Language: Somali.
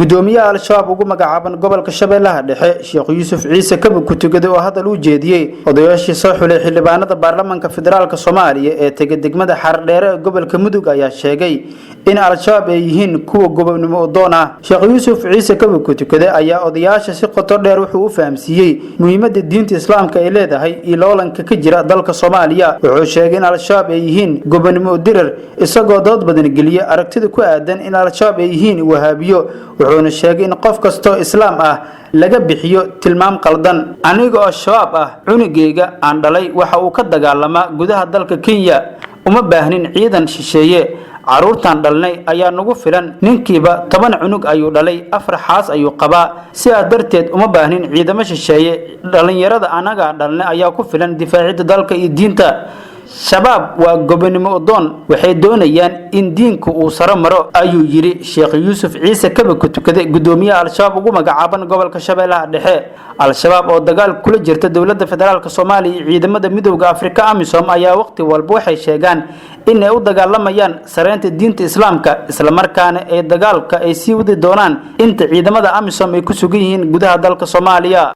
gudoomiyaha al-shabaab ugu magacaaban gobolka Shabeellaha Dhexe Sheekh Yuusuf Ciise Kabir ku tugada oo hadal u jeediyay odayaashii soo xulay xildhibaanada baarlamaanka federaalka Soomaaliya ee tegay degmada Xardheere ee gobolka Mudug ayaa sheegay in al-shabaab ay yihiin kuwa gobonimo doon ah. Sheekh Yuusuf Ciise Kabir ku tugada ayaa odayaasha si qoto dheer wuxuu u fahamsiiyay muhiimadda diinta Islaamka ay leedahay iyo loolanka ka jira dalka Soomaaliya. Wuxuu sheegay in al-shabaab ay yihiin gobonimo dirir isagoo dood badan geliyay aragtida ku aadan in al-shabaab ay yihiin wahaabiyo. wuxuuna sheegay in qof kasto islaam ah laga bixiyo tilmaam qaldan. aniga oo shabaab ah cunugeyga aan dhalay waxa uu ka dagaalamaa gudaha dalka Kenya uma baahnin ciidan shisheeye. caruurtan dhalnay ayaa nagu filan ninkiiba 10 cunug ayuu dhalay 4 xaas ayuu qabaa sidaa darteed uma baahnin ciidamo shisheeye. dhalinyarada anaga dhalnay ayaa ku filan difaacidda dalka iyo diinta. shabaab waa gobonimo doon waxay doonayaan in diinku uu saro maro ayuu yiri Sheekh Yuusuf Ciise Kabir ku tukaday gudoomiyaha al-shabaab ugu magacaaban gobolka Shabeellaha Dhexe. al-shabaab oo dagaal kula jirta dawladda federaalka Soomaaliya iyo ciidamada midowga Afrika AMISOM ayaa waqti walba waxay sheegaan in ay u dagaalamayaan sareynta diinta Islaamka isla markaana ay dagaalka ay sii wadi doonaan inta ciidamada AMISOM ay ku sugan yihiin gudaha dalka Soomaaliya.